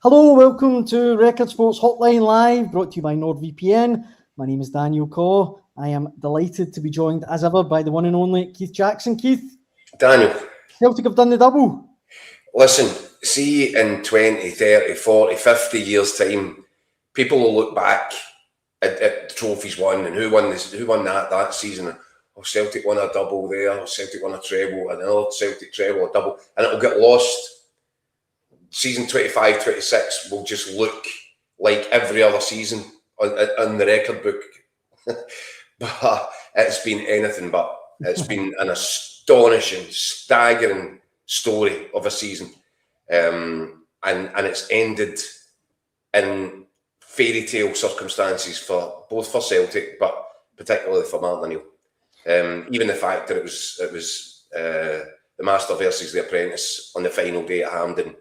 Hello, welcome to Record Sports Hotline Live, brought to you by NordVPN. My name is Daniel Caw. I am delighted to be joined, as ever, by the one and only Keith Jackson. Keith. Daniel. Celtic have done the double. Listen, see in 20, 30, 40, 50 years' time, people will look back at the trophies won and who won that season. Oh, Celtic won a double there, Celtic won a treble, another Celtic treble, a double, and it'll get lost. Season 25, 26 will just look like every other season on the record book. But it's been anything but. It's been an astonishing, staggering story of a season. And it's ended in fairy tale circumstances for both for Celtic, but particularly for Martin O'Neill. Even the fact that it was the Master versus the Apprentice on the final day at Hampden.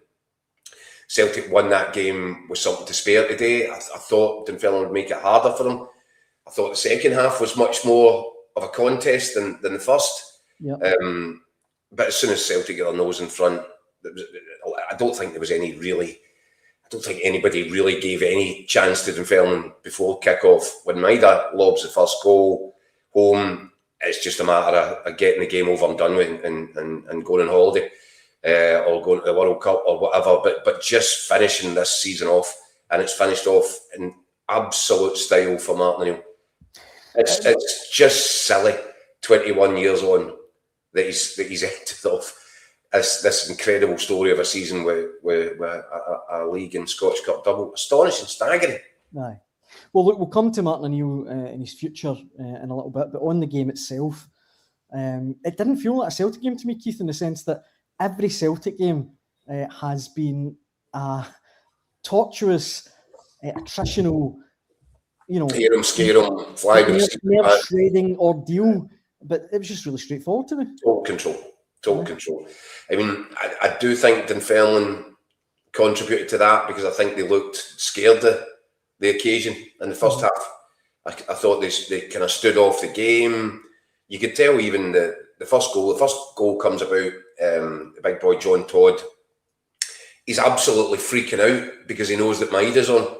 Celtic won that game with something to spare today. I thought Dunfermline would make it harder for them. I thought the second half was much more of a contest than the first. Yep. But as soon as Celtic got their nose in front, I don't think anybody really gave any chance to Dunfermline before kick-off. When Maida lobs the first goal home, it's just a matter of getting the game over and done with and going on holiday. Or going to the World Cup or whatever, but just finishing this season off, and it's finished off in absolute style for Martin O'Neill. It's just silly, 21 years on, that he's ended off this incredible story of a season with a league and Scottish Cup double. Astonishing, staggering. Aye. Well, look, we'll come to Martin O'Neill in his future in a little bit, but on the game itself, it didn't feel like a Celtic game to me, Keith, in the sense that every Celtic game has been a tortuous, attritional, tear 'em, scare 'em, flag 'em, shredding ordeal. But it was just really straightforward to me. Total control. I mean, I do think Dunfermline contributed to that because I think they looked scared of the occasion in the first half. I thought they kind of stood off the game. You could tell even the first goal comes about. The big boy John Todd, he's absolutely freaking out because he knows that Maida's on,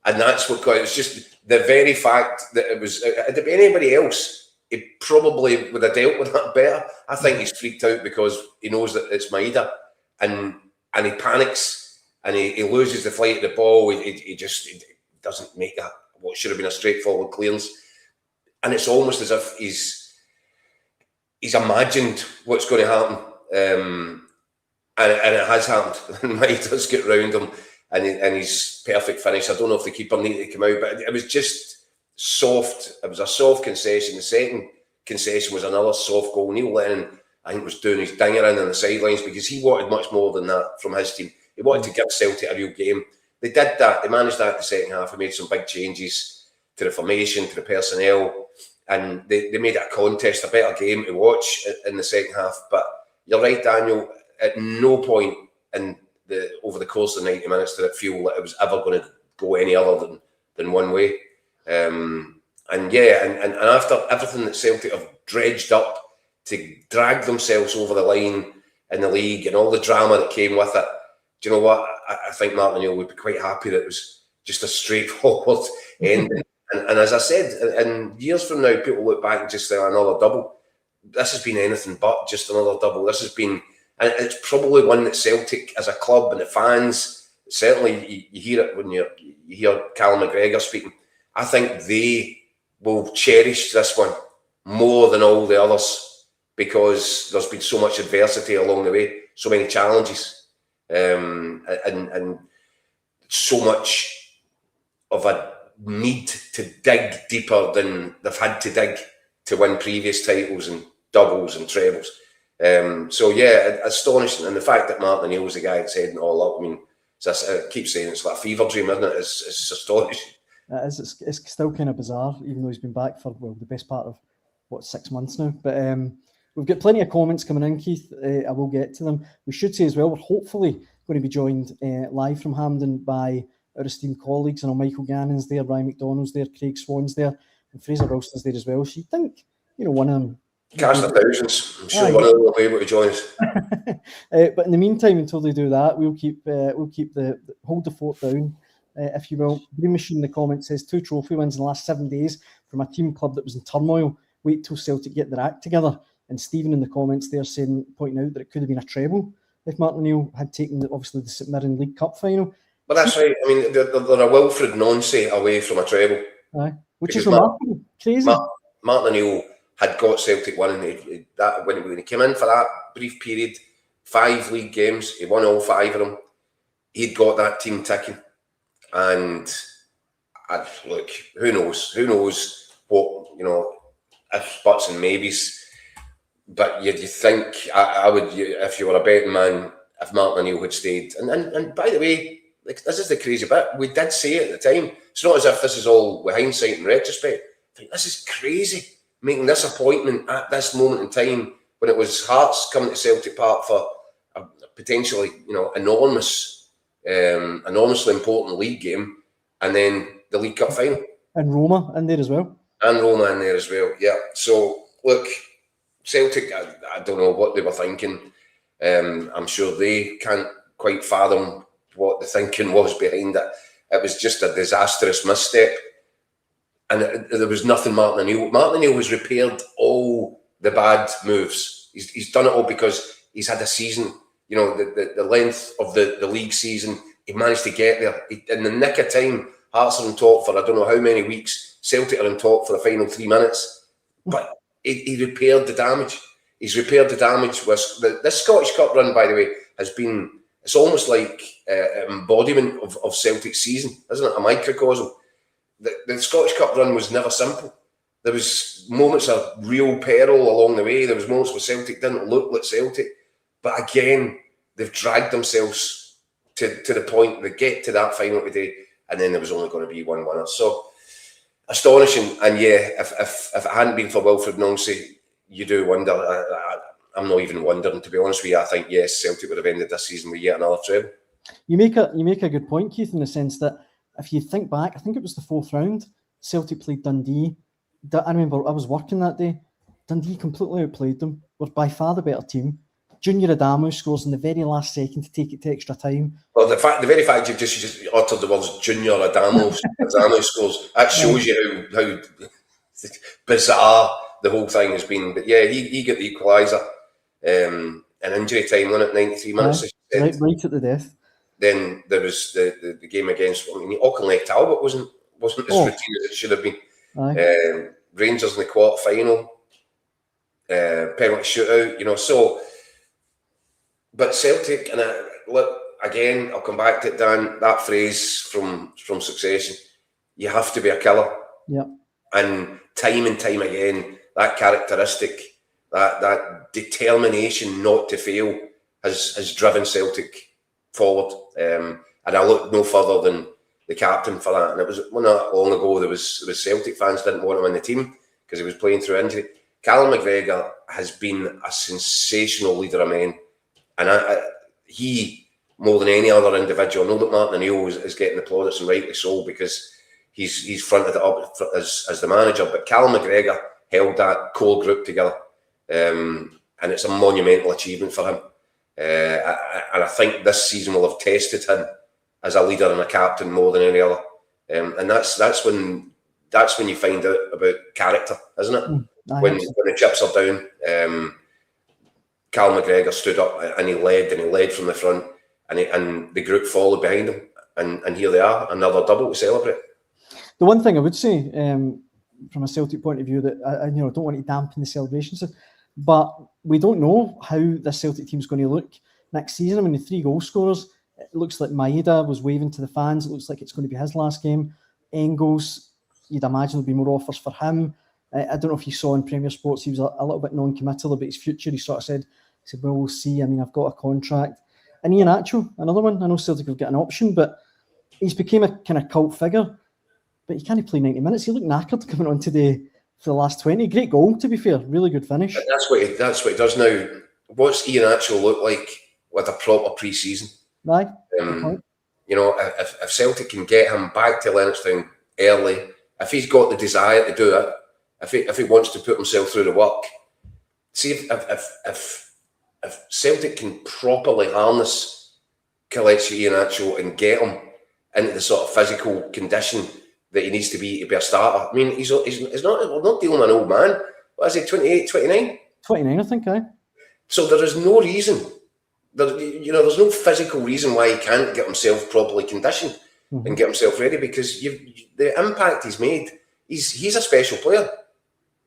and that's what got it. It's just the very fact that it was. Had it been anybody else, he probably would have dealt with that better. I think he's freaked out because he knows that it's Maida, and he panics and he loses the flight of the ball. He doesn't make what should have been a straightforward clearance, and it's almost as if he's imagined what's going to happen. And it has happened. And Mike does get round him, and his perfect finish. I don't know if the keeper needed to come out, but it was just soft. It was a soft concession. The second concession was another soft goal. Neil Lennon, I think, was doing his dinger in on the sidelines because he wanted much more than that from his team. He wanted to give Celtic a real game. They did that. They managed that in the second half. They made some big changes to the formation, to the personnel, and they made it a contest, a better game to watch in the second half. But you're right, Daniel. At no point over the course of the 90 minutes did it feel like it was ever going to go any other than one way. And after everything that Celtic have dredged up to drag themselves over the line in the league and all the drama that came with it, do you know what? I think Martin O'Neill would be quite happy that it was just a straightforward ending. And as I said, in years from now, people look back and just say another double. This has been anything but just another double. This has been, and it's probably one that Celtic as a club and the fans, certainly you hear it when you hear Callum McGregor speaking. I think they will cherish this one more than all the others because there's been so much adversity along the way, so many challenges, and so much of a need to dig deeper than they've had to dig to win previous titles and doubles and trebles. So yeah, astonishing. And the fact that Martin O'Neill was the guy that's heading it all up, I mean, I keep saying it's like a fever dream, isn't it? It's astonishing. It's still kind of bizarre, even though he's been back for, the best part of, 6 months now. But we've got plenty of comments coming in, Keith. I will get to them. We should say as well, we're hopefully going to be joined live from Hampden by our esteemed colleagues. I know Michael Gannon's there, Ryan McDonald's there, Craig Swan's there, and Fraser Ralston's there as well. So you think, one of them Cast of thousands. I'm sure one of them will be able to join us. But in the meantime, until they do that, we'll keep the hold the fort down, if you will. Green Machine in the comments says 2 trophy wins in the last 7 days from a team club that was in turmoil. Wait till Celtic get their act together. And Stephen in the comments there pointing out that it could have been a treble if Martin O'Neill had taken obviously the St Mirren League Cup final. But that's right. I mean, they're a Wilfred Nonce away from a treble. Which is remarkable. Crazy. Martin O'Neill had got Celtic winning. When he came in for that brief period, 5 league games, he won all 5 of them. He'd got that team ticking. And look, who knows what, ifs, buts and maybes. But you think, I would, if you were a betting man, if Martin O'Neill had stayed. And by the way, this is the crazy bit. We did say it at the time. It's not as if this is all with hindsight and retrospect. I think this is crazy, making this appointment at this moment in time when it was Hearts coming to Celtic Park for a potentially, enormously important league game, and then the League Cup final. And Roma in there as well. Yeah. So, look, Celtic, I don't know what they were thinking. I'm sure they can't quite fathom what the thinking was behind it. It was just a disastrous misstep. And there was nothing Martin O'Neill has repaired all the bad moves. He's done it all because he's had a season, the length of the league season. He managed to get there. In the nick of time, Hearts are on top for I don't know how many weeks. Celtic are on top for the final 3 minutes. But he repaired the damage. He's repaired the damage. This Scottish Cup run, by the way, has been, it's almost like an embodiment of Celtic's season, isn't it? A microcosm. The Scottish Cup run was never simple. There was moments of real peril along the way. There was moments where Celtic didn't look like Celtic. But again, they've dragged themselves to the point they get to that final today, and then there was only going to be one winner. So astonishing. And yeah, if it hadn't been for Wilfred Nonce, you do wonder. I'm not even wondering, to be honest with you. I think yes, Celtic would have ended this season with yet another treble. You make a good point, Keith, in the sense that if you think back, I think it was the 4th round, Celtic played Dundee. I remember I was working that day. Dundee completely outplayed them. Were by far the better team. Junior Adamu scores in the very last second to take it to extra time. Well, the very fact you've just uttered the words Junior Adamu scores, that shows you how bizarre the whole thing has been. But yeah, he got the equaliser. An injury time on it, 93 minutes. Right at the death. Then there was the game against Auchinleck Talbot wasn't as routine as it should have been. Rangers in the quarter final, penalty shootout, so. But Celtic, and look again, I'll come back to it, Dan. That phrase from Succession, you have to be a killer. Yeah. And time again, that characteristic, that determination not to fail, has driven Celtic forward. And I look no further than the captain for that. And it was not long ago. There was Celtic fans didn't want him in the team because he was playing through injury. Callum McGregor has been a sensational leader of men. And he, more than any other individual, I know that Martin O'Neill is getting the plaudits, and rightly so, because he's fronted it up as the manager. But Callum McGregor held that core group together, and it's a monumental achievement for him. And I think this season will have tested him as a leader and a captain more than any other. And that's when you find out about character, isn't it? When the chips are down. Callum McGregor stood up and he led from the front, and the group followed behind him, and here they are, another double to celebrate. The one thing I would say, from a Celtic point of view, that I don't want to dampen the celebrations, but we don't know how this Celtic team's going to look next season. I mean, the 3 goal scorers, it looks like Maeda was waving to the fans. It looks like it's going to be his last game. Engels, you'd imagine there'll be more offers for him. I don't know if you saw in Premier Sports, he was a little bit non-committal about his future. He sort of said, well, we'll see. I mean, I've got a contract. And Ian Atchell, another one. I know Celtic will get an option, but he's became a kind of cult figure. But he can't play 90 minutes. He looked knackered coming on today for the last 20. Great goal, to be fair. Really good finish. That's what he does now. What's Ian Atchell look like with a proper pre-season? Aye. If Celtic can get him back to Lennoxtown early, if he's got the desire to do it, if he wants to put himself through the work, see if Celtic can properly harness Kelechi Iheanacho and get him into the sort of physical condition that he needs to be a starter. I mean, he's not, we're not dealing with an old man. What is he, 28, 29? 29, I think, aye. So there is no reason, there's no physical reason why he can't get himself properly conditioned and get himself ready, because the impact he's made, he's a special player.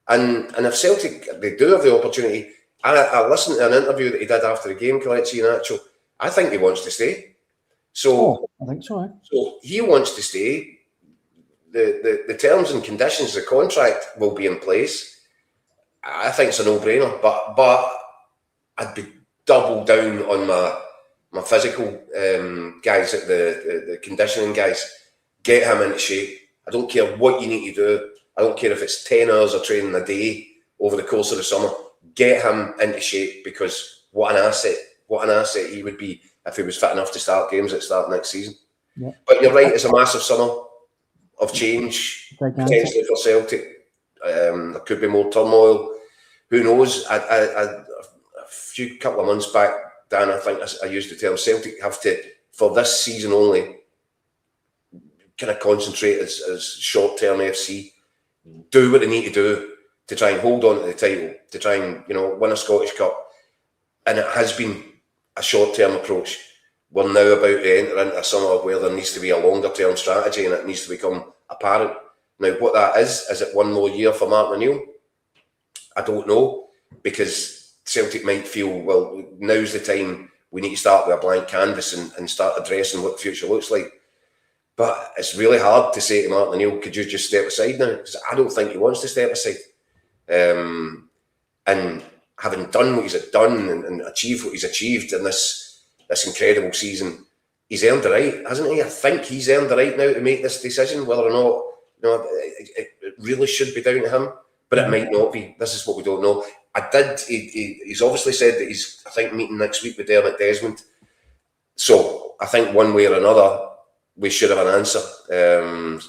And if Celtic, they do have the opportunity, I listened to an interview that he did after the game, Kelechi Iheanacho. I think he wants to stay. So I think so. So he wants to stay. The terms and conditions of the contract will be in place. I think it's a no-brainer. But I'd be double down on my physical guys, the conditioning guys. Get him into shape. I don't care what you need to do. I don't care if it's 10 hours of training a day over the course of the summer. Get him into shape, because what an asset he would be if he was fit enough to start games at the start of next season. Yeah. But you're right, it's a massive summer of change, potentially for Celtic. There could be more turmoil. Who knows? A couple of months back, Dan, I think I used the term Celtic have to, for this season only, kind of concentrate as short-term FC, do what they need to do to try and hold on to the title, to try and win a Scottish Cup. And it has been a short-term approach. We're now about to enter into a summer where there needs to be a longer-term strategy, and it needs to become apparent. Now, what that is it one more year for Martin O'Neill? I don't know, because Celtic might feel, well, now's the time, we need to start with a blank canvas and start addressing what the future looks like. But it's really hard to say to Martin O'Neill, could you just step aside now? Because I don't think he wants to step aside. And having done what he's done and achieved what he's achieved in this incredible season, he's earned the right, hasn't he? I think he's earned the right now to make this decision, whether or not it really should be down to him, but it might not be. This is what we don't know. He's obviously said that he's, I think, meeting next week with Dermot Desmond. So I think one way or another, we should have an answer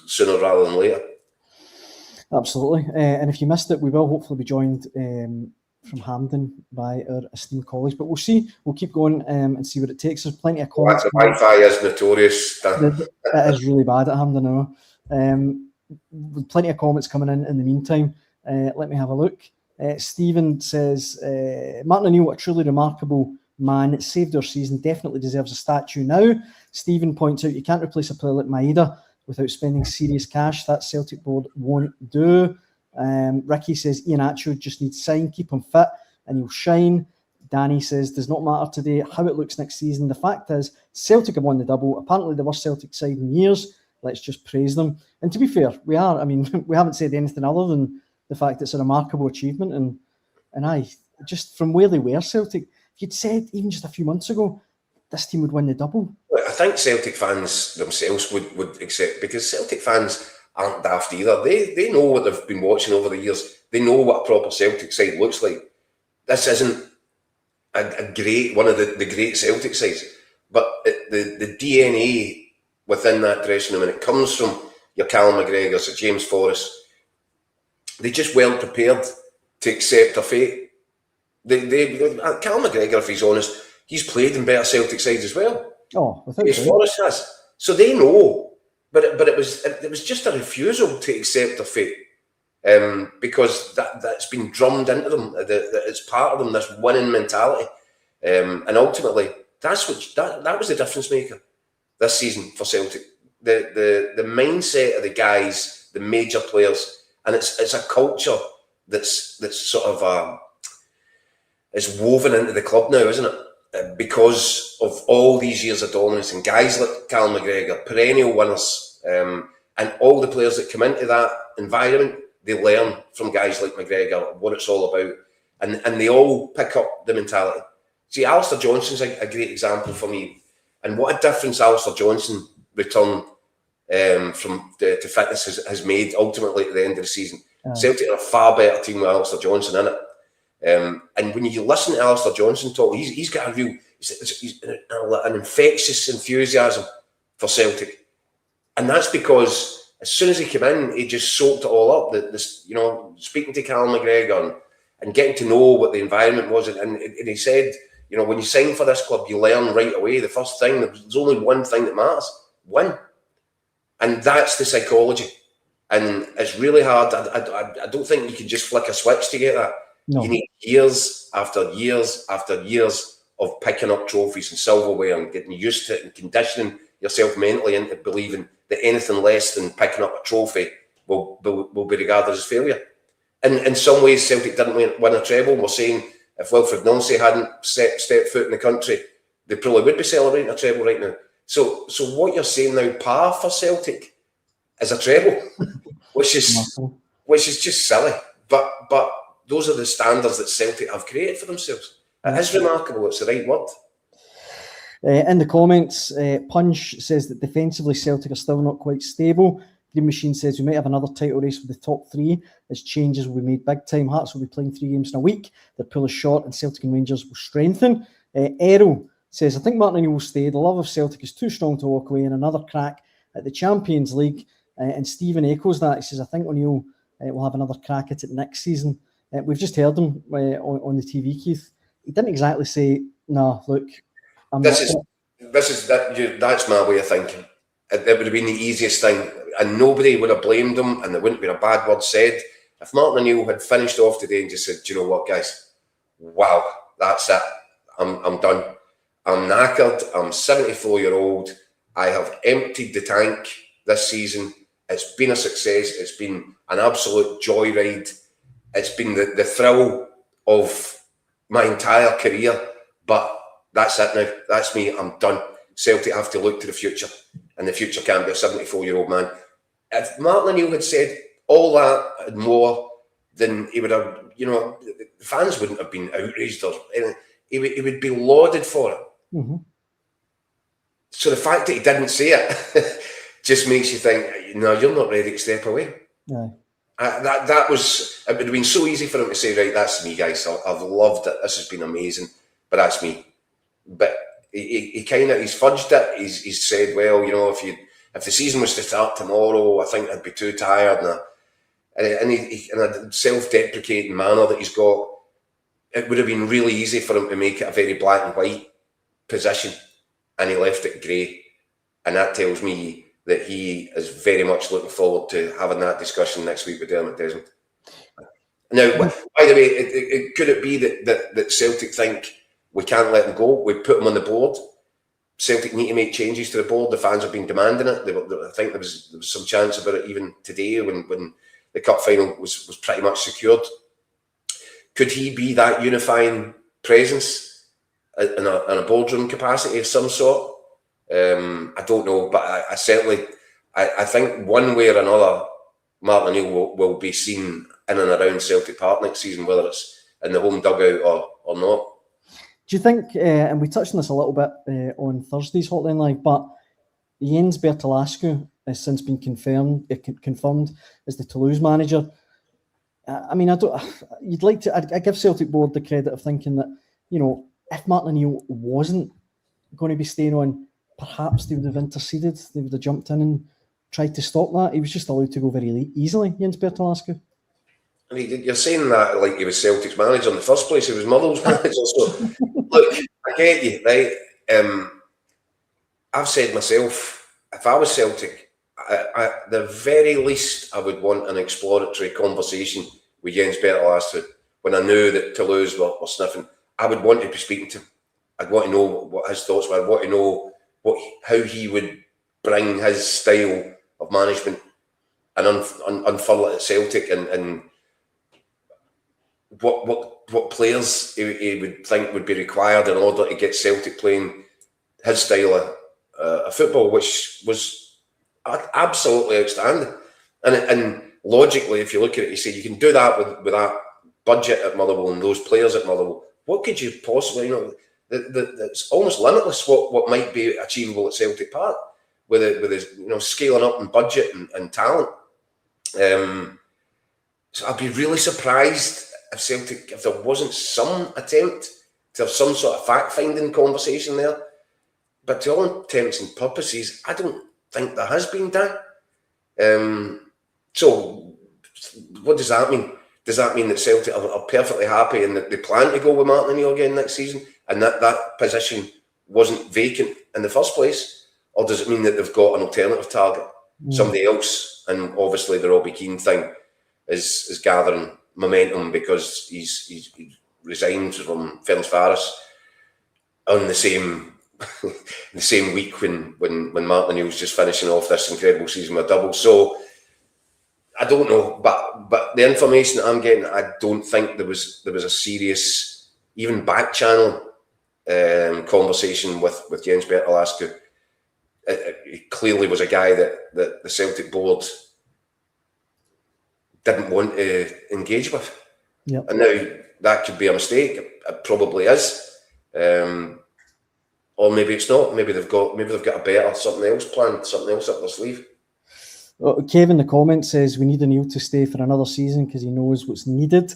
sooner rather than later. Absolutely. And if you missed it, we will hopefully be joined from Hampden by our esteemed colleagues. But we'll see. We'll keep going and see what it takes. There's plenty of comments. The Wi-Fi is notorious. It is really bad at Hampden now. Plenty of comments coming in the meantime. Let me have a look. Stephen says, Martin O'Neill, a truly remarkable man. It saved our season. Definitely deserves a statue now. Stephen points out you can't replace a player like Maeda without spending serious cash. That Celtic board won't do. Ricky says Iheanacho just needs sign, keep him fit and he'll shine. Danny says does not matter today how it looks next season. The fact is Celtic have won the double. Apparently the worst Celtic side in years. Let's just praise them. And to be fair, we haven't said anything other than the fact it's a remarkable achievement. And just from where they were, Celtic, if you'd said even just a few months ago this team would win the double. I think Celtic fans themselves would accept, because Celtic fans aren't daft either. They know what they've been watching over the years. They know what a proper Celtic side looks like. This isn't one of the great Celtic sides, but the DNA within that dressing room, and it comes from your Callum McGregors, your James Forrest, they just weren't prepared to accept their fate. Callum McGregor, if he's honest, he's played in better Celtic sides as well. Oh, James Forrest has. So they know, but it was just a refusal to accept their fate, because that's been drummed into them. That it's part of them, this winning mentality, and ultimately that was the difference maker this season for Celtic. The mindset of the guys, the major players, and it's a culture that's sort of it's woven into the club now, isn't it? Because of all these years of dominance and guys like Callum McGregor, perennial winners, and all the players that come into that environment, they learn from guys like McGregor what it's all about, and they all pick up the mentality. See, Alistair Johnson's a great example for me, and what a difference Alistair Johnson return to fitness has made ultimately at the end of the season. Celtic are a far better team with Alistair Johnson in it. And when you listen to Alistair Johnson talk, he's got he's an infectious enthusiasm for Celtic, and that's because as soon as he came in, he just soaked it all up. Speaking to Callum McGregor and getting to know what the environment was. And he said, you know, when you sign for this club, you learn right away. The first thing, there's only one thing that matters: win. And that's the psychology. And it's really hard. I don't think you can just flick a switch to get that. No. You need years after years after years of picking up trophies and silverware and getting used to it and conditioning yourself mentally into believing that anything less than picking up a trophy will be regarded as failure. And in some ways, Celtic didn't win a treble. We're saying if Wilfred Nancy hadn't stepped foot in the country, they probably would be celebrating a treble right now. So what you're saying now, par for Celtic, is a treble, which is just silly. But those are the standards that Celtic have created for themselves. It is remarkable. It's the right word. In the comments, Punch says that defensively Celtic are still not quite stable. Green Machine says we might have another title race with the top three as changes will be made big time. Hearts will be playing 3 games in a week. Their pool is short and Celtic and Rangers will strengthen. Errol says, I think Martin O'Neill will stay. The love of Celtic is too strong to walk away, and another crack at the Champions League. And Stephen echoes that. He says, I think O'Neill will have another crack at it next season. We've just heard him on the TV, Keith. He didn't exactly say, no, look, that's my way of thinking. It would have been the easiest thing, and nobody would have blamed him, and there wouldn't have been a bad word said. If Martin O'Neill had finished off today and just said, do you know what, guys? Wow, that's it. I'm done. I'm knackered. I'm 74-year-old. I have emptied the tank this season. It's been a success. It's been an absolute joyride. It's been the thrill of my entire career. But that's it now. That's me. I'm done. Celtic have to look to the future, and the future can't be a 74-year-old man. If Martin O'Neill had said all that and more, then he would have, you know, the fans wouldn't have been outraged or anything. He would be lauded for it. Mm-hmm. So the fact that he didn't say it just makes you think, no, you're not ready to step away. No. That was, it would have been so easy for him to say, right, that's me, guys. I've loved it. This has been amazing, but that's me. But he kind of, he's fudged it. He's said, well, you know, if the season was to start tomorrow, I think I'd be too tired. And in a self-deprecating manner that he's got, it would have been really easy for him to make it a very black and white position, and he left it grey. And that tells me that he is very much looking forward to having that discussion next week with Dermot Desmond. Now, by the way, could it be that Celtic think we can't let them go? We put them on the board. Celtic need to make changes to the board. The fans have been demanding it. I think there was some chance about it even today when the cup final was pretty much secured. Could he be that unifying presence in a boardroom capacity of some sort? I don't know, but I certainly think one way or another, Martin O'Neill will be seen in and around Celtic Park next season, whether it's in the home dugout or not. Do you think, and we touched on this a little bit on Thursday's Hotline Live, but Jens Bertolascu has since been confirmed as the Toulouse manager. I mean, I give Celtic board the credit of thinking that, you know, if Martin O'Neill wasn't going to be staying on, perhaps they would have interceded. They would have jumped in and tried to stop that. He was just allowed to go very easily, Jens Bertolascu. I mean, you're saying that like he was Celtic's manager in the first place. He was Motherwell's manager. So, look, I get you, right? I've said myself, if I was Celtic, the very least I would want an exploratory conversation with Jens Bertolascu when I knew that Toulouse were sniffing. I would want to be speaking to him. I'd want to know what his thoughts were. I'd want to know how he would bring his style of management and unfurl it at Celtic, and what players he would think would be required in order to get Celtic playing his style of football, which was absolutely outstanding. And logically, if you look at it, you say you can do that with that budget at Motherwell and those players at Motherwell. What could you possibly, you know, it's almost limitless what might be achievable at Celtic Park with his, you know, scaling up in budget and talent. So I'd be really surprised if there wasn't some attempt to have some sort of fact-finding conversation there. But to all intents and purposes, I don't think there has been done. So what does that mean? does that mean that Celtic are perfectly happy and that they plan to go with Martin O'Neill again next season, and that position wasn't vacant in the first place? Or does it mean that they've got an alternative target, somebody else? And obviously the Robbie Keane thing is gathering momentum because he's resigned from Ferencváros on the same the same week when Martin O'Neill's just finishing off this incredible season with a double. So I don't know, but the information that I'm getting, I don't think there was a serious, even back channel conversation with Jens Bertolascu. It clearly was a guy that the Celtic board didn't want to engage with. Yep. And now that could be a mistake. It probably is. Or maybe it's not. Maybe they've got something else planned, something else up their sleeve. Well, Kevin in the comments says we need O'Neill to stay for another season because he knows what's needed.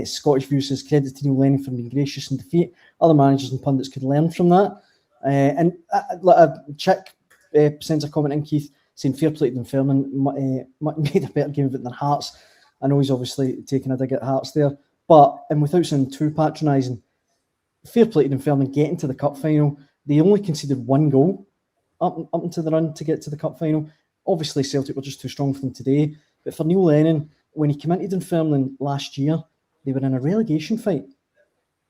Scottish View says credit to Neil Lennon for being gracious in defeat. Other managers and pundits could learn from that. And Chick sends a comment in, Keith, saying fair play to Dunfermline, made a better game of it than Hearts. I know he's obviously taking a dig at Hearts there, but and without sounding too patronising, fair play to Dunfermline getting to the cup final. They only conceded one goal up into the run to get to the cup final. Obviously, Celtic were just too strong for them today. But for Neil Lennon, when he came into Dunfermline last year, they were in a relegation fight.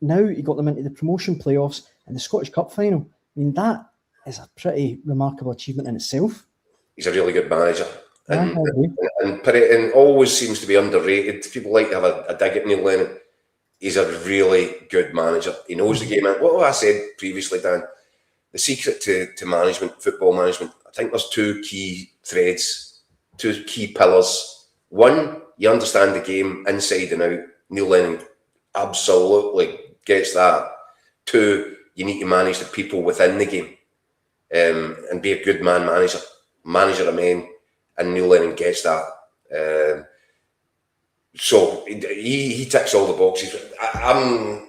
Now he got them into the promotion playoffs and the Scottish Cup final. I mean, that is a pretty remarkable achievement in itself. He's a really good manager. And always seems to be underrated. People like to have a dig at Neil Lennon. He's a really good manager. He knows the game. What I said previously, Dan, the secret to management, football management, I think there's two key threads, two key pillars. One, you understand the game inside and out. Neil Lennon absolutely gets that. Two, you need to manage the people within the game and be a good manager of men, and Neil Lennon gets that. So he ticks all the boxes. I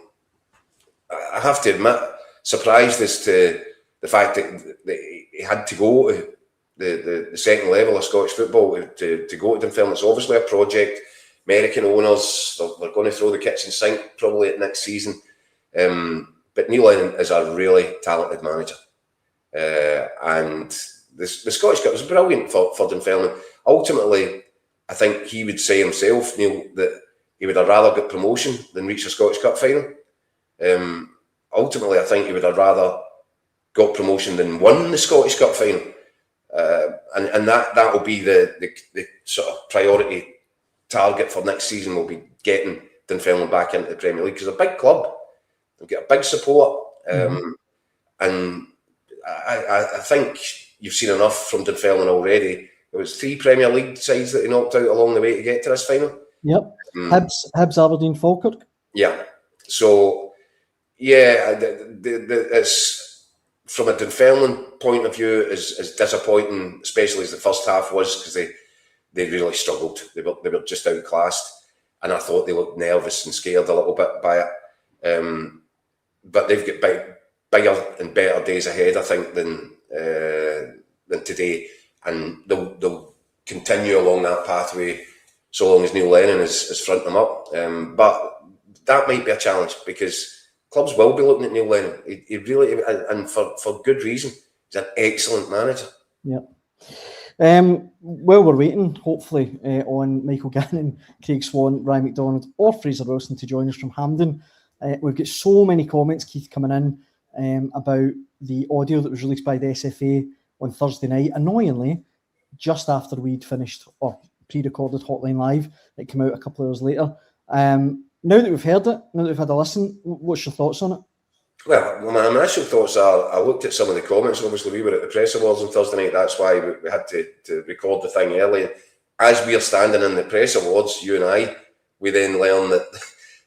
have to admit, surprised as to the fact that he had to go to the second level of Scottish football to go to Dunfermline. It's obviously a project. American owners, they're going to throw the kitchen sink probably at next season. But Neil Lennon is a really talented manager. And the Scottish Cup was brilliant for Dunfermline. Ultimately, I think he would say himself, Neil, that he would have rather got promotion than reach a Scottish Cup final. Ultimately, I think he would have rather got promotion than won the Scottish Cup final. And that will be the sort of priority target for next season, will be getting Dunfermline back into the Premier League, because they're a big club. They've got a big support. And I think you've seen enough from Dunfermline already. There was 3 Premier League sides that he knocked out along the way to get to this final. Yep. Hibs, Aberdeen, Falkirk. Yeah. So, yeah, it's from a Dunfermline point of view as disappointing, especially as the first half was, because they really struggled. They were just outclassed, and I thought they looked nervous and scared a little bit by it. But they've got bigger and better days ahead, I think, than today, and they'll continue along that pathway so long as Neil Lennon is fronting them up. But that might be a challenge, because clubs will be looking at Neil Lennon. He really, and for good reason. He's an excellent manager. Yep. While we're waiting, hopefully, on Michael Gannon, Craig Swan, Ryan McDonald, or Fraser Wilson to join us from Hampden, we've got so many comments, Keith, coming in about the audio that was released by the SFA on Thursday night. Annoyingly, just after we'd finished or pre-recorded Hotline Live, it came out a couple of hours later. Now that we've heard it, now that we've had a listen, what's your thoughts on it? Well, my initial thoughts are, I looked at some of the comments. Obviously, we were at the press awards on Thursday night. That's why we had to record the thing early. As we are standing in the press awards, you and I, we then learned that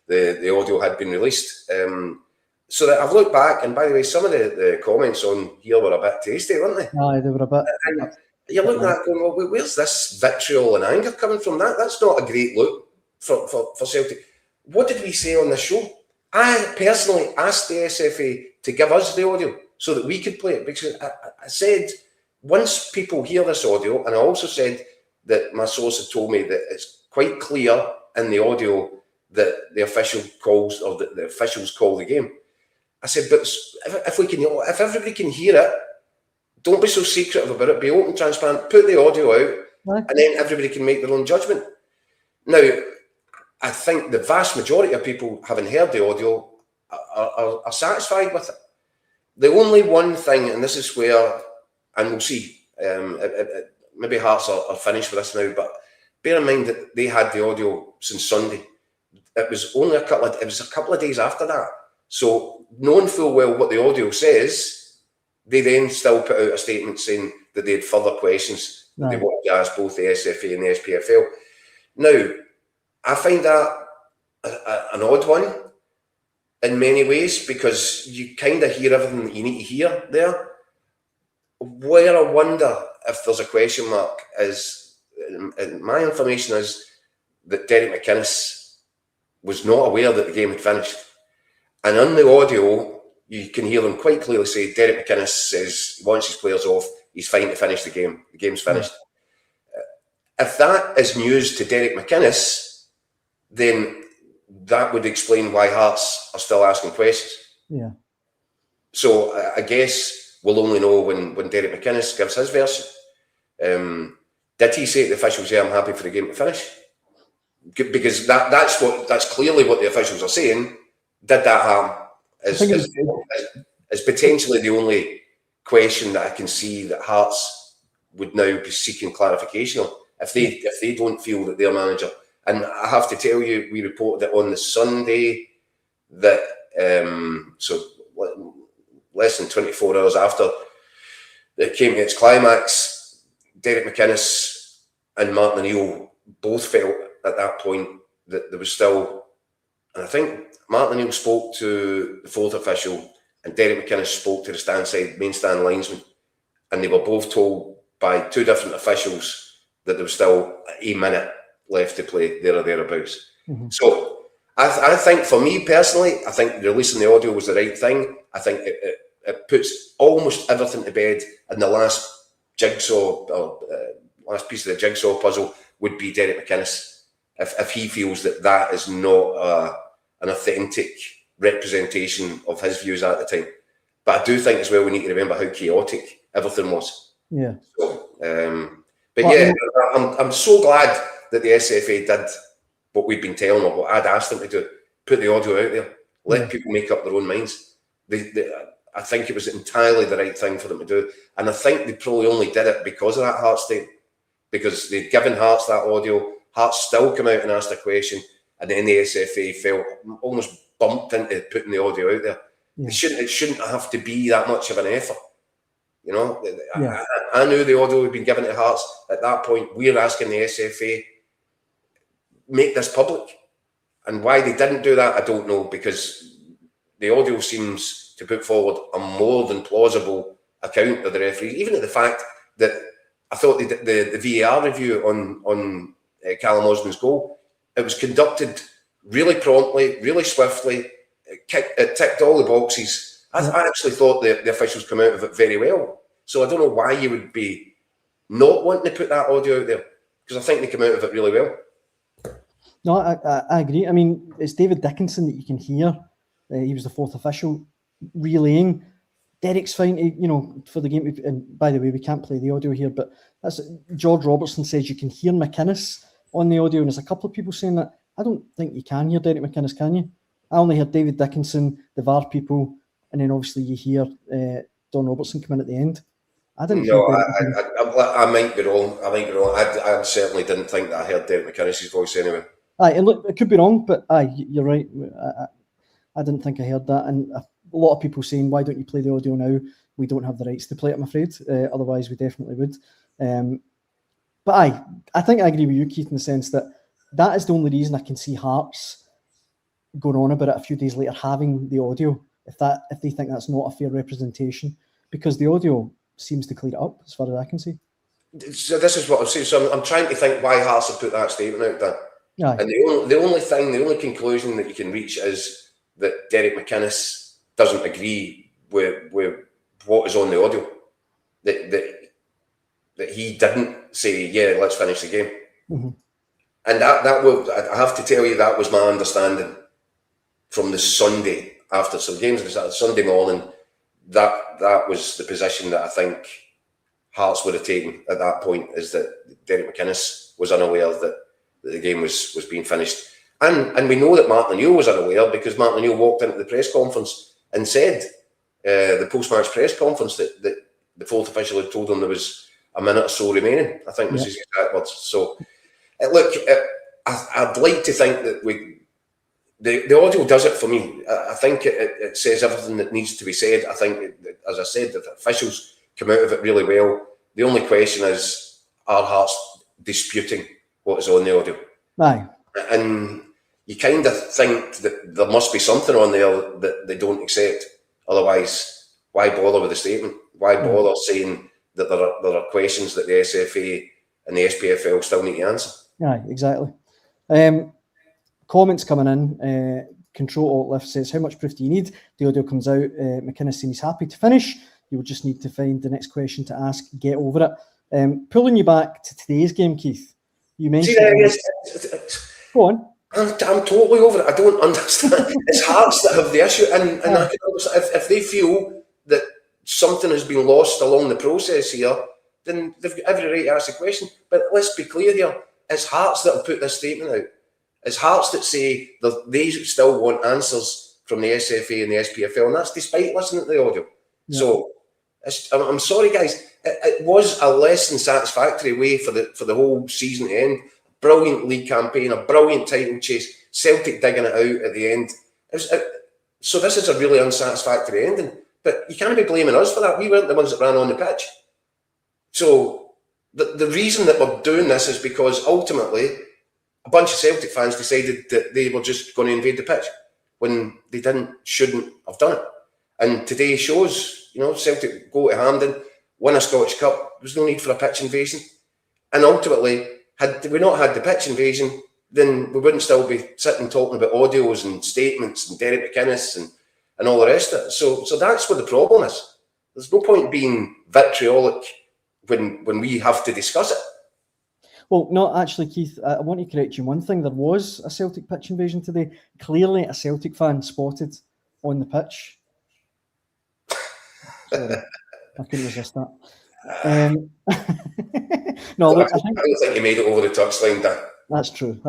the audio had been released. So that I've looked back, and by the way, some of the comments on here were a bit tasty, weren't they? Aye, they were a bit. And you're looking at it going, well, where's this vitriol and anger coming from? That's not a great look for Celtic. What did we say on the show? I personally asked the SFA to give us the audio so that we could play it, because I said, once people hear this audio, and I also said that my source had told me that it's quite clear in the audio that the official calls, or the officials call the game. I said, but if everybody can hear it, don't be so secretive about it. Be open, transparent. Put the audio out, and then everybody can make their own judgment. Now, I think the vast majority of people, having heard the audio, are satisfied with it. The only one thing, and this is where, and we'll see, maybe Hearts are finished with this now, but bear in mind that they had the audio since Sunday. It was only a couple of days after that. So knowing full well what the audio says, they then still put out a statement saying that they had further questions that they wanted to ask both the SFA and the SPFL. Now, I find that an odd one in many ways, because you kind of hear everything that you need to hear there. Where I wonder if there's a question mark is, my information is that Derek McInnes was not aware that the game had finished. And on the audio, you can hear them quite clearly say, Derek McInnes says once his player's off, he's fine to finish the game. The game's finished. If that is news to Derek McInnes, then that would explain why Hearts are still asking questions. Yeah. So I guess we'll only know when Derek McInnes gives his version. Did he say to the officials, yeah, I'm happy for the game to finish? Because that's clearly what the officials are saying. Did that happen? Is potentially the only question that I can see that Hearts would now be seeking clarification on. If they don't feel that their manager, and I have to tell you, we reported it on the Sunday that so less than 24 hours after it came to its climax, Derek McInnes and Martin O'Neill both felt at that point that there was still, and I think Martin O'Neill spoke to the fourth official and Derek McInnes spoke to the main stand linesman, and they were both told by two different officials that there was still a minute left to play, there or thereabouts. Mm-hmm. So I think, for me personally, I think releasing the audio was the right thing. I think it puts almost everything to bed, and the last jigsaw, or last piece of the jigsaw puzzle would be Derek McInnes. If he feels that is not an authentic representation of his views at the time. But I do think as well we need to remember how chaotic everything was. Yeah. So, but well, yeah, I'm so glad that the SFA did what we'd been telling them, what I'd asked them to do, put the audio out there, let people make up their own minds. I think it was entirely the right thing for them to do. And I think they probably only did it because of that Hearts thing, because they'd given Hearts that audio. Hearts still come out and asked a question, and then the SFA felt almost bumped into putting the audio out there. Yeah. It shouldn't have to be that much of an effort. You know, I knew the audio had been given to Hearts. At that point, we're asking the SFA, make this public. And why they didn't do that, I don't know, because the audio seems to put forward a more than plausible account of the referee, even at the fact that I thought the VAR review on Callum Osman's goal, it was conducted really promptly, really swiftly. It ticked all the boxes. I actually thought the officials come out of it very well. So I don't know why you would be not wanting to put that audio out there, because I think they come out of it really well. No, I agree. I mean, it's David Dickinson that you can hear. He was the fourth official relaying. Derek's fine, for the game. And by the way, we can't play the audio here, but that's George Robertson says you can hear McInnes on the audio, and there's a couple of people saying that. I don't think you can hear Derek McInnes, can you? I only heard David Dickinson, the VAR people, and then obviously you hear Don Robertson come in at the end. I didn't. No, I might be wrong. I certainly didn't think that I heard Derek McInnes' voice anyway. Aye, and look, it could be wrong, but you're right. I didn't think I heard that, and a lot of people saying, "Why don't you play the audio now?" We don't have the rights to play it, I'm afraid. Otherwise, we definitely would. But I think I agree with you, Keith, in the sense that is the only reason I can see Hearts going on about it a few days later, having the audio, if they think that's not a fair representation, because the audio seems to clear it up as far as I can see. So this is what I'm saying. So I'm trying to think why Hearts have put that statement out there. Aye. And the only conclusion that you can reach is that Derek McInnes doesn't agree with what is on the audio. That he didn't say, yeah, let's finish the game. Mm-hmm. And that was, I have to tell you, that was my understanding from the Sunday after some games. It was Sunday morning. That was the position that I think Hearts would have taken at that point, is that Derek McInnes was unaware that the game was being finished. And we know that Martin O'Neill was unaware, because Martin O'Neill walked into the press conference and said, the post-match press conference, that the fourth official had told him there was a minute or so remaining, I think was his exact words. So, look, I'd like to think that the audio does it for me. I think it says everything that needs to be said. I think, as I said, the officials come out of it really well. The only question is, are Hearts disputing what is on the audio? Aye. And you kind of think that there must be something on there that they don't accept. Otherwise, why bother with the statement? Why bother saying that there are questions that the SFA and the SPFL still need to answer? Yeah, exactly. Comments coming in. Control-Alt-Lift says, how much proof do you need? The audio comes out. McInnes saying he's happy to finish. You will just need to find the next question to ask. Get over it. Pulling you back to today's game, Keith. You mentioned... Go on. I'm totally over it. I don't understand. It's Hearts that have the issue, and I can understand if they feel that something has been lost along the process here, then they've got every right to ask the question. But let's be clear here: it's Hearts that have put this statement out. It's Hearts that say that they still want answers from the SFA and the SPFL, and that's despite listening to the audio. Yeah. So I'm sorry, guys. It was a less than satisfactory way for the whole season to end. Brilliant league campaign, a brilliant title chase, Celtic digging it out at the end. So this is a really unsatisfactory ending. But you can't be blaming us for that. We weren't the ones that ran on the pitch. So the reason that we're doing this is because ultimately a bunch of Celtic fans decided that they were just going to invade the pitch when they shouldn't have done it. And today shows, Celtic go to Hampden, win a Scottish Cup. There was no need for a pitch invasion. And ultimately, had we not had the pitch invasion, then we wouldn't still be sitting talking about audios and statements and Derek McInnes and all the rest of it. So that's what the problem is. There's no point being vitriolic when we have to discuss it. Well, no, actually, Keith, I want to correct you on one thing. There was a Celtic pitch invasion today. Clearly, a Celtic fan spotted on the pitch. Sorry, I couldn't resist that. No, look, I don't think you made it over the touchline, Dan. That's true.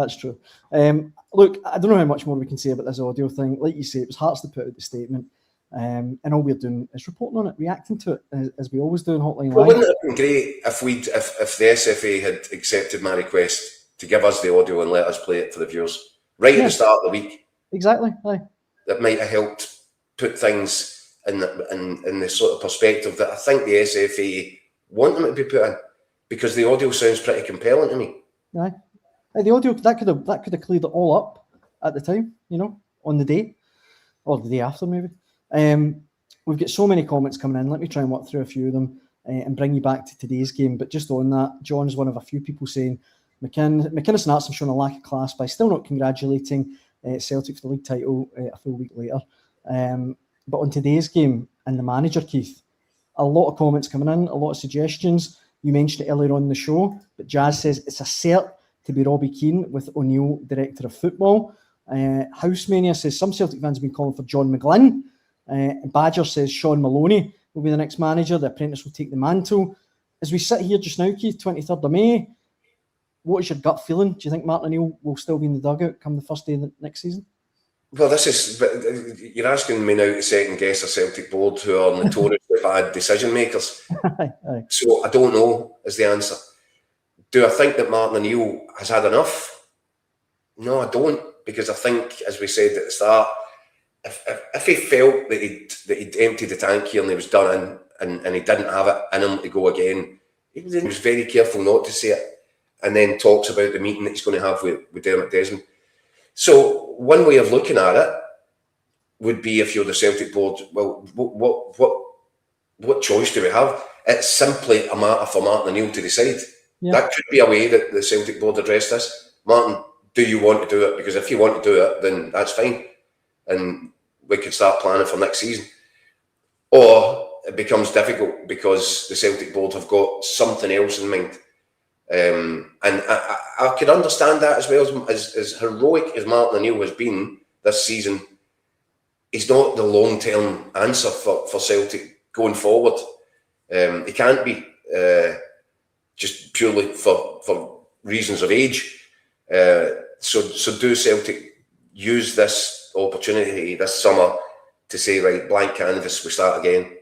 Look, I don't know how much more we can say about this audio thing. Like you say, it was Hearts that put out the statement, and all we're doing is reporting on it, reacting to it, as we always do in Hotline. Well, wouldn't it have been great if the SFA had accepted my request to give us the audio and let us play it for the viewers right at the start of the week? Exactly. Aye. That might have helped put things in the sort of perspective that I think the SFA want them to be put in, because the audio sounds pretty compelling to me. Aye. The audio that could have cleared it all up at the time, on the day or the day after maybe. We've got so many comments coming in. Let me try and work through a few of them and bring you back to today's game. But just on that, John's one of a few people saying McInnes and Hearts have shown a lack of class by still not congratulating Celtic for the league title a full week later. But on today's game and the manager, Keith, a lot of comments coming in, a lot of suggestions. You mentioned it earlier on in the show, but Jazz says it's a cert to be Robbie Keane with O'Neill, director of football. Housemania says some Celtic fans have been calling for John McGlynn. Badger says Sean Maloney will be the next manager. The apprentice will take the mantle. As we sit here just now, Keith, 23rd of May, what is your gut feeling? Do you think Martin O'Neill will still be in the dugout come the first day of the next season? Well, you're asking me now to second guess a Celtic board who are notoriously bad decision makers. Aye. So I don't know is the answer. Do I think that Martin O'Neill has had enough? No, I don't, because I think, as we said at the start, if he felt that he'd emptied the tank here and he was done in, and he didn't have it in him to go again, he was very careful not to say it, and then talks about the meeting that he's going to have with Dermot Desmond. So one way of looking at it would be, if you're the Celtic board, well, what choice do we have? It's simply a matter for Martin O'Neill to decide. Yeah. That could be a way that the Celtic board address this. Martin, do you want to do it? Because if you want to do it, then that's fine, and we can start planning for next season. Or it becomes difficult because the Celtic board have got something else in mind. And I could understand that as well. As heroic as Martin O'Neill has been this season, he's not the long-term answer for Celtic going forward. He can't be, just purely for reasons of age. So do Celtic use this opportunity this summer to say, right, blank canvas, we start again,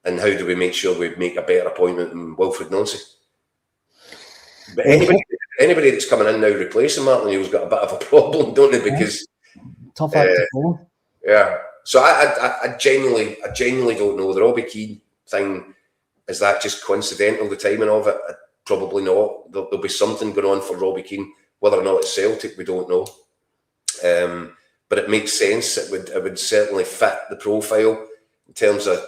and how do we make sure we make a better appointment than Wilfred Nonsie? But anybody that's coming in now replacing Martin O'Neill's got a bit of a problem, don't they? Because tough act to follow. Yeah. So I genuinely don't know. The Robbie Keane thing, is that just coincidental, the timing of it? Probably not. There'll be something going on for Robbie Keane. Whether or not it's Celtic, we don't know. But it makes sense. It would certainly fit the profile in terms of,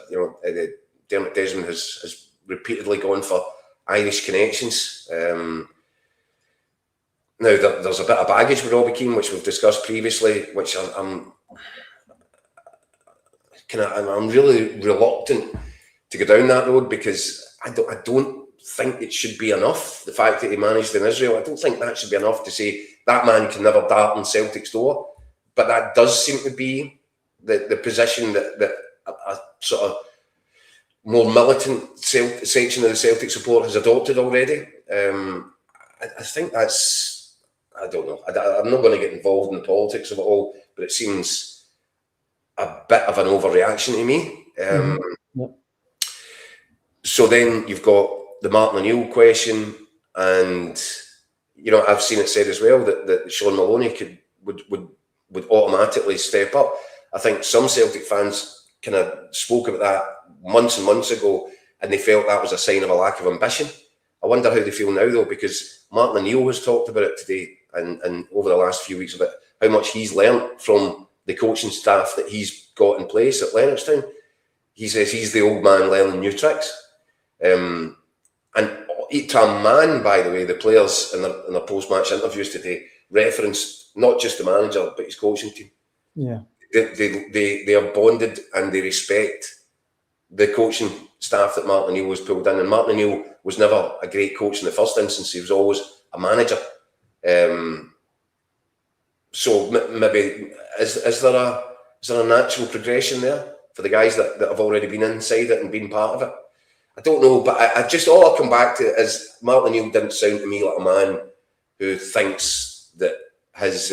Dermot Desmond has repeatedly gone for Irish connections. Now there's a bit of baggage with Robbie Keane, which we've discussed previously, which I'm really reluctant to go down that road, because I don't think it should be enough. The fact that he managed in Israel, I don't think that should be enough to say that man can never dart on Celtic's door. But that does seem to be the position that a sort of more militant section of the Celtic support has adopted already. I think that's, I don't know. I'm not going to get involved in the politics of it all, but it seems a bit of an overreaction to me. So then you've got the Martin O'Neill question, and I've seen it said as well that Sean Maloney would automatically step up. I think some Celtic fans kind of spoke about that months and months ago, and they felt that was a sign of a lack of ambition. I wonder how they feel now, though, because Martin O'Neill has talked about it today and over the last few weeks about how much he's learnt from the coaching staff that he's got in place at Lennoxtown. He says he's the old man learning new tricks. And to a man, by the way, the players in their post-match interviews today referenced not just the manager but his coaching team. Yeah, they are bonded and they respect the coaching staff that Martin O'Neill was pulled in. And Martin O'Neill was never a great coach in the first instance; he was always a manager. So maybe is there a natural progression there for the guys that have already been inside it and been part of it? I don't know, but I just, all I'll come back to is Martin O'Neill didn't sound to me like a man who thinks that his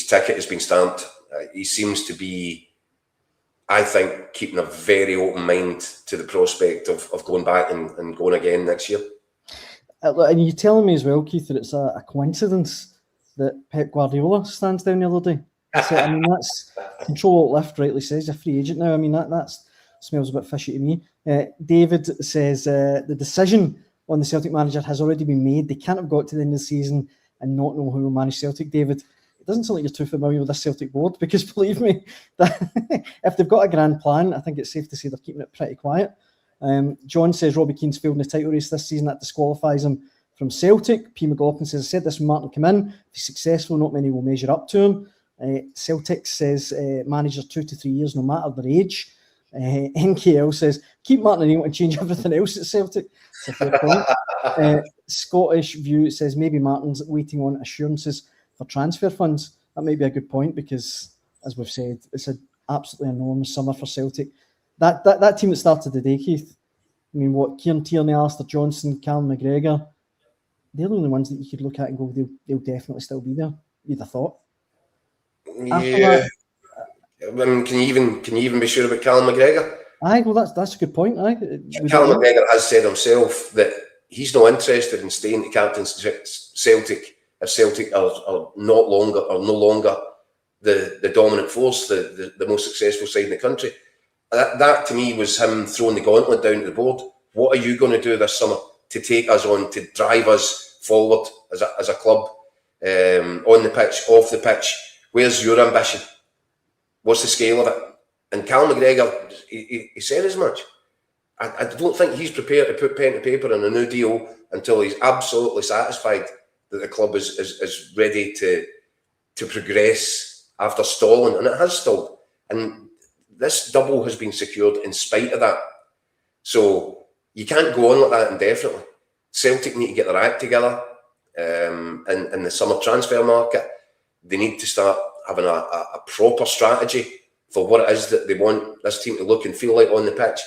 ticket has been stamped. He seems to be, I think, keeping a very open mind to the prospect of going back and going again next year. And you're telling me as well, Keith, that it's a coincidence that Pep Guardiola stands down the other day. So, I mean, that's control lift, rightly says, a free agent now. I mean, that smells a bit fishy to me. David says the decision on the Celtic manager has already been made. They can't have got to the end of the season and not know who will manage Celtic. David, it doesn't sound like you're too familiar with this Celtic board, because believe me, if they've got a grand plan, I think it's safe to say they're keeping it pretty quiet. John says Robbie Keane's failed in the title race this season. That disqualifies him from Celtic. P. McLaughlin says, I said this when Martin come in. If he's successful, not many will measure up to him. Celtic says manager 2 to 3 years, no matter their age. NKL says, keep Martin O'Neill and change everything else at Celtic. It's a fair point. Scottish View says maybe Martin's waiting on assurances for transfer funds. That might be a good point, because, as we've said, it's an absolutely enormous summer for Celtic. That team that started the day, Keith, I mean, Kieran Tierney, Alistair Johnson, Callum McGregor, they're the only ones that you could look at and go, they'll definitely still be there, you'd have thought. Yeah. I mean, can you even be sure about Callum McGregor? Aye, well, that's a good point. Aye, Callum McGregor has said himself that he's not interested in staying to captain Celtic if Celtic are no longer the dominant force, the most successful side in the country. That to me was him throwing the gauntlet down to the board. What are you going to do this summer to take us on, to drive us forward as a club, on the pitch, off the pitch? Where's your ambition? What's the scale of it? And Callum McGregor, he said as much. I don't think he's prepared to put pen to paper on a new deal until he's absolutely satisfied that the club is ready to progress after stalling, and it has stalled. And this double has been secured in spite of that. So you can't go on like that indefinitely. Celtic need to get their act together in the summer transfer market. They need to start having a proper strategy for what it is that they want this team to look and feel like on the pitch.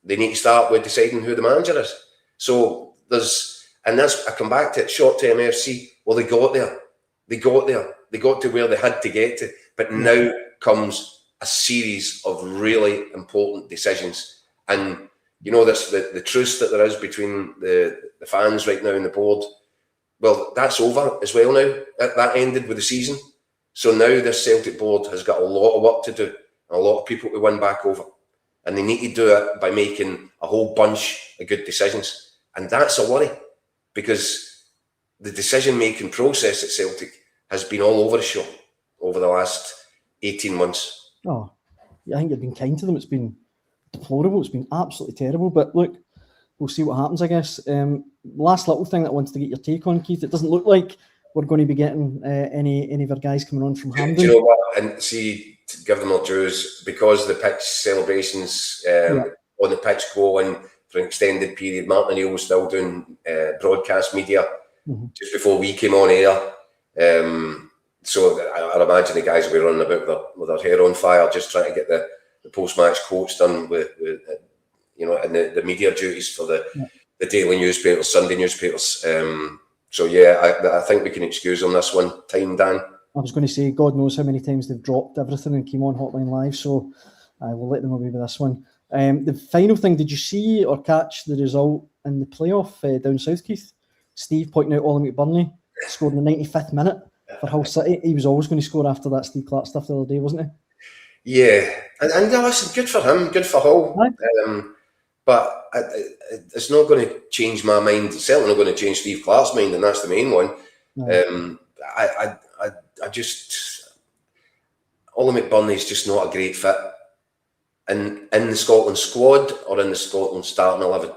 They need to start with deciding who the manager is. So I come back to it, short-term FC. Well, they got there. They got to where they had to get to. But now comes a series of really important decisions. And you know, this the truce that there is between the fans right now and the board. Well, that's over as well now. That ended with the season. So now this Celtic board has got a lot of work to do, a lot of people to win back over. And they need to do it by making a whole bunch of good decisions. And that's a worry, because the decision-making process at Celtic has been all over the show over the last 18 months. Oh, I think you've been kind to them. It's been deplorable. It's been absolutely terrible. But look, we'll see what happens, I guess. Last little thing that I wanted to get your take on, Keith. It doesn't look like we're going to be getting any of our guys coming on from Hampden. Do you know what? And see, to give them their dues, because the pitch celebrations on the pitch go on for an extended period. Martin O'Neill was still doing broadcast media just before we came on air. So I imagine the guys will be running about with their hair on fire, just trying to get the post-match quotes done with you know, and the media duties for the daily newspapers, Sunday newspapers. So yeah, I think we can excuse on this one time, Dan. I was going to say, God knows how many times they've dropped everything and came on Hotline Live, so I will let them away with this one. The final thing, did you see or catch the result in the playoff down south, Keith? Steve pointing out Ollie McBurney scored in the 95th minute for Hull City. He was always going to score after that Steve Clark stuff the other day, wasn't he? Yeah, and listen, good for him, good for Hull. But it's not going to change my mind. It's certainly not going to change Steve Clark's mind, and that's the main one. No. I just, Ollie McBurney is just not a great fit in the Scotland squad or in the Scotland starting 11.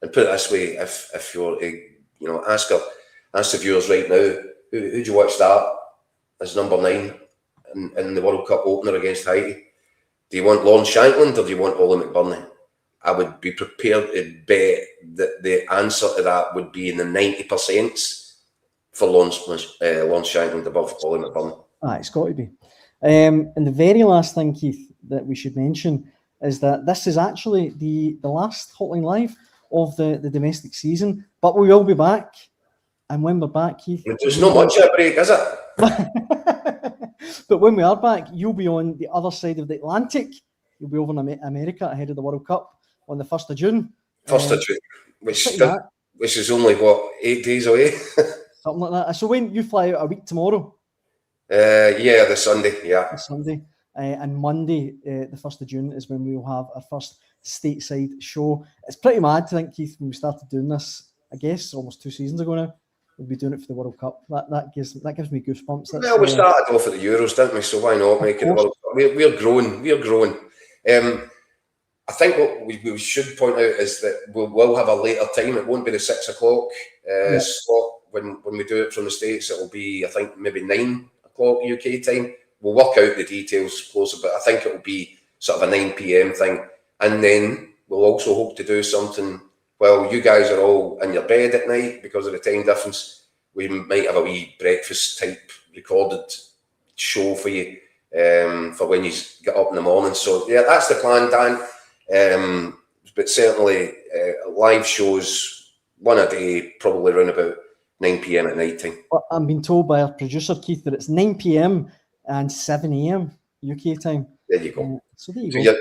And put it this way, if you're, you know, ask the viewers right now, who'd you watch that as number 9 in the World Cup opener against Haiti? Do you want Lawrence Shankland or do you want Ollie McBurney? I would be prepared to bet that the answer to that would be in the 90% for Lawrence Shankland above Ollie McBurney. It's got to be. And the very last thing, Keith, that we should mention is that this is actually the last Hotline Live of the domestic season, but we will be back. And when we're back, Keith... There's not much of a break, is it? But when we are back, you'll be on the other side of the Atlantic. You'll be over in America ahead of the World Cup on the 1st of June. 1st of June, which is only, 8 days away? Something like that. So when you fly out a week tomorrow? Yeah, the Sunday, yeah. The Sunday. And Monday, the 1st of June, is when we will have our first stateside show. It's pretty mad to think, Keith, when we started doing this, I guess, almost 2 seasons ago now, we'll be doing it for the World Cup. That gives me goosebumps. Well, we started off at the Euros, didn't we? So why not make it the World Cup? We're growing. I think what we should point out is that we'll have a later time. It won't be the 6 o'clock slot when we do it from the States. It'll be, I think, maybe 9 o'clock UK time. We'll work out the details closer, but I think it'll be sort of a 9 p.m. thing. And then we'll also hope to do something while you guys are all in your bed at night because of the time difference. We might have a wee breakfast type recorded show for you for when you get up in the morning. So yeah, that's the plan, Dan. But certainly live shows, one a day, probably around about 9 p.m. at night time. Well, I'm being told by our producer, Keith, that it's 9 p.m. and 7 a.m. UK time. There you go. So there you go.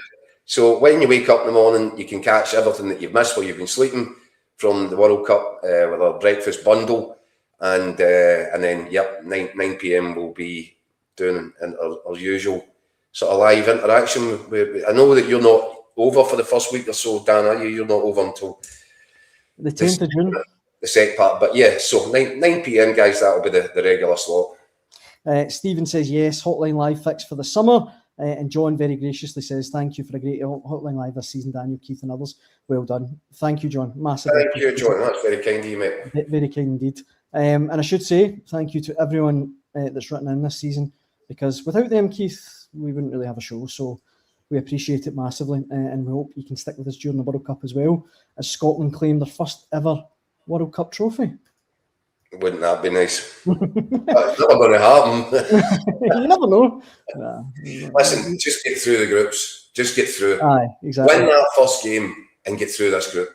So when you wake up in the morning, you can catch everything that you've missed while you've been sleeping from the World Cup with our breakfast bundle. And then, 9 p.m. we'll be doing our usual sort of live interaction. I know that you're not over for the first week or so, Dan, are you? You're not over until the 10th of June. The set part. But yeah, so 9 p.m, guys, that'll be the regular slot. Stephen says, yes, Hotline Live fixed for the summer. And John very graciously says, thank you for a great Hotline Live this season, Daniel, Keith and others. Well done. Thank you, John. Massive. Thank you, John. That's very kind of you, mate. Very kind indeed. And I should say thank you to everyone that's written in this season, because without them, Keith, we wouldn't really have a show. So we appreciate it massively, and we hope you can stick with us during the World Cup as well, as Scotland claim their first ever World Cup trophy. Wouldn't that be nice? That's never going to happen. You never know. Listen, just get through the groups. Just get through. Aye, exactly. Win that first game and get through this group.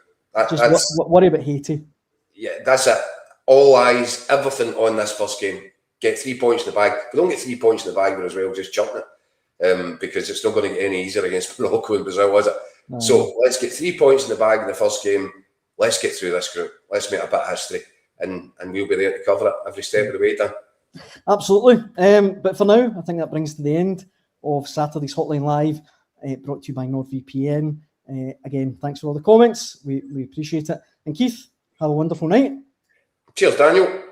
Just worry about Haiti. Yeah, that's it. All eyes, everything on this first game. Get 3 points in the bag. If we don't get 3 points in the bag, we're as well just chucking it. Because it's not going to get any easier against Morocco and Brazil, is it? Aye. So let's get 3 points in the bag in the first game. Let's get through this group. Let's make a bit of history. And we'll be there to cover it every step of the way, Dan. Absolutely. But for now, I think that brings to the end of Saturday's Hotline Live, brought to you by NordVPN. Again, thanks for all the comments. We appreciate it. And Keith, have a wonderful night. Cheers, Daniel.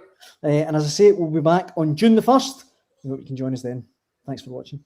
And as I say, we'll be back on June the 1st. We hope you can join us then. Thanks for watching.